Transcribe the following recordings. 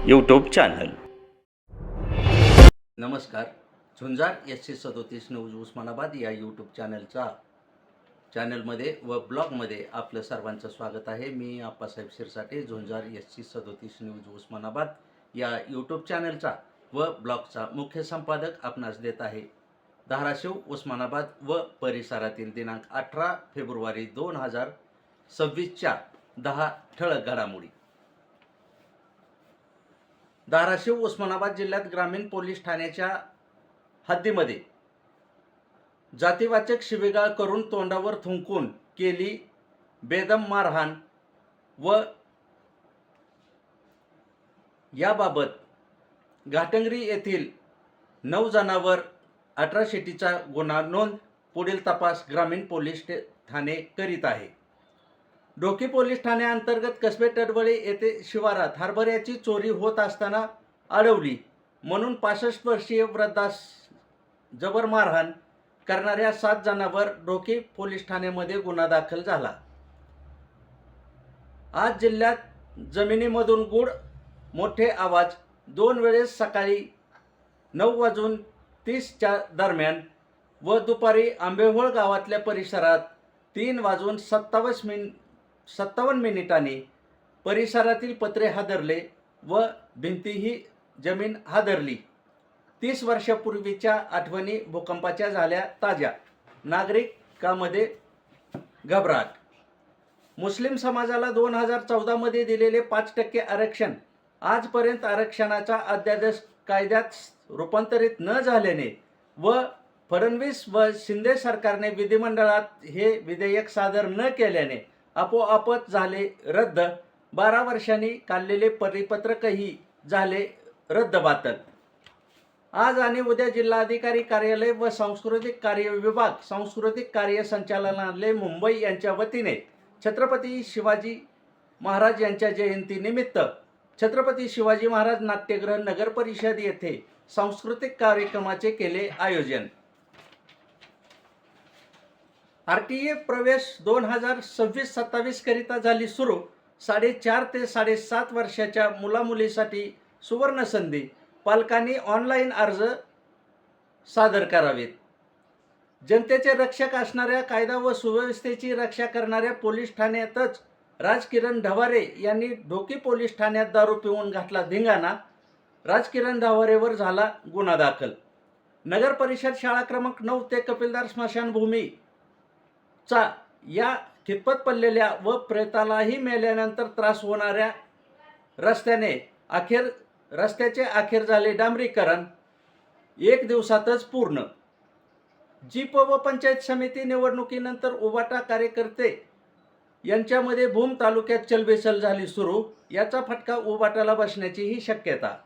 YouTube channel. नमस्कार. झुंजार SC37 news Osmanabad या YouTube चॅनलमध्ये व ब्लॉगमध्ये आपलं सर्वांचं स्वागत आहे. मी आप्पासाहेब शिरसाटे, झुंजार SC37 न्यूज उस्मानाबाद या यूट्यूब चॅनलचा व ब्लॉगचा मुख्य संपादक आपणास देत आहे. धाराशिव, उस्मानाबाद व परिसरातील दिनांक 18 फेब्रुवारी 2026च्या 10 ठळक घडामोडी. धाराशिव, उस्मानाबाद जिल्ह्यात ग्रामीण पोलीस ठाण्याच्या हद्दीमध्ये जातीवाचक शिवीगाळ करून तोंडावर थुंकून केली बेदम मारहाण व याबाबत घाटंगरी येथील 9 जणांवर अट्रॉसिटीचा गुन्हा नोंद. पुढील तपास ग्रामीण पोलीस ठाणे करीत आहे. ढोकी पोलीस ठाण्याअंतर्गत कसबे टडवळे येथे शिवारात हरभऱ्याची चोरी होत असताना अडवली म्हणून 65 वर्षीय वृद्धास जबर मारहाण करणाऱ्या 7 जणांवर ढोकी पोलीस ठाण्यामध्ये गुन्हा दाखल झाला. आज जिल्ह्यात जमिनीमधून गुड मोठे आवाज 2 वेळेस सकाळी 9:30च्या दरम्यान व दुपारी आंबेहोळ गावातल्या परिसरात 3:57 परिसरातील पत्रे हादरले व भिंतीही जमीन हादरली. 30 वर्षापूर्वीच्या आठवणी भूकंपाच्या झाल्या ताज्या. नागरिकांमध्ये घबराट. मुस्लिम समाजाला 2014 मध्ये दिलेले 5% आरक्षण आजपर्यंत आरक्षणाचा अध्यादेश कायद्यात रूपांतरित न झाल्याने व फडणवीस व शिंदे सरकारने विधिमंडळात हे विधेयक सादर न केल्याने आपोआपच झाले रद्द. 12 वर्षांनी काढलेले परिपत्रकही झाले रद्दबातल. आज आणि उद्या जिल्हाधिकारी कार्यालय व सांस्कृतिक कार्य विभाग, सांस्कृतिक कार्य संचालनालय मुंबई यांच्या वतीने छत्रपती शिवाजी महाराज यांच्या जयंतीनिमित्त छत्रपती शिवाजी महाराज नाट्यगृह नगर परिषद येथे सांस्कृतिक कार्यक्रमाचे केले आयोजन. RTA प्रवेश 2026-27 करिता झाली सुरू. 4.5 ते 7.5 वर्षाच्या मुलामुलीसाठी सुवर्ण संधी. पालकांनी ऑनलाईन अर्ज सादर करावेत. जनतेचे रक्षक असणाऱ्या कायदा व सुव्यवस्थेची रक्षा करणाऱ्या पोलीस ठाण्यातच राजकिरण ढवारे यांनी ढोकी पोलीस ठाण्यात दारू पिऊन घातला धिंगाणा. राजकिरण ढवारेवर झाला गुन्हा दाखल. नगर परिषद शाळा क्रमांक 9 ते कपिलदार स्मशानभूमी चा या खितपत पडलेल्या व प्रेतालाही मेल्यानंतर त्रास होणाऱ्या रस्त्याचे अखेर झाले डांबरीकरण. 1 दिवसातच पूर्ण. जीप व पंचायत समिती निवडणुकीनंतर उबाटा कार्यकर्ते यांच्यामध्ये भूम तालुक्यात चलबिचल झाली सुरू. याचा फटका उबाटाला बसण्याचीही शक्यता.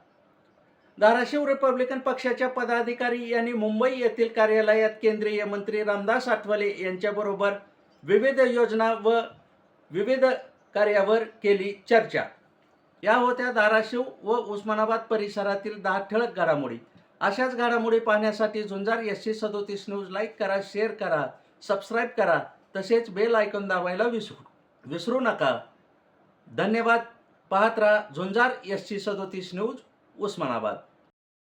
धाराशिव रिपब्लिकन पक्षाच्या पदाधिकारी यांनी मुंबई येथील कार्यालयात केंद्रीय मंत्री रामदास आठवले यांच्याबरोबर विविध योजना व विविध कार्यावर केली चर्चा. या होत्या धाराशिव व उस्मानाबाद परिसरातील 10 ठळक घडामोडी. अशाच घडामोडी पाहण्यासाठी झुंजार SC37 न्यूज लाईक करा, शेअर करा, सबस्क्राईब करा, तसेच बेल आयकॉन दाबायला विसरू नका. धन्यवाद. पाहत राहा झुंजार SC37 न्यूज उस्मानाबाद.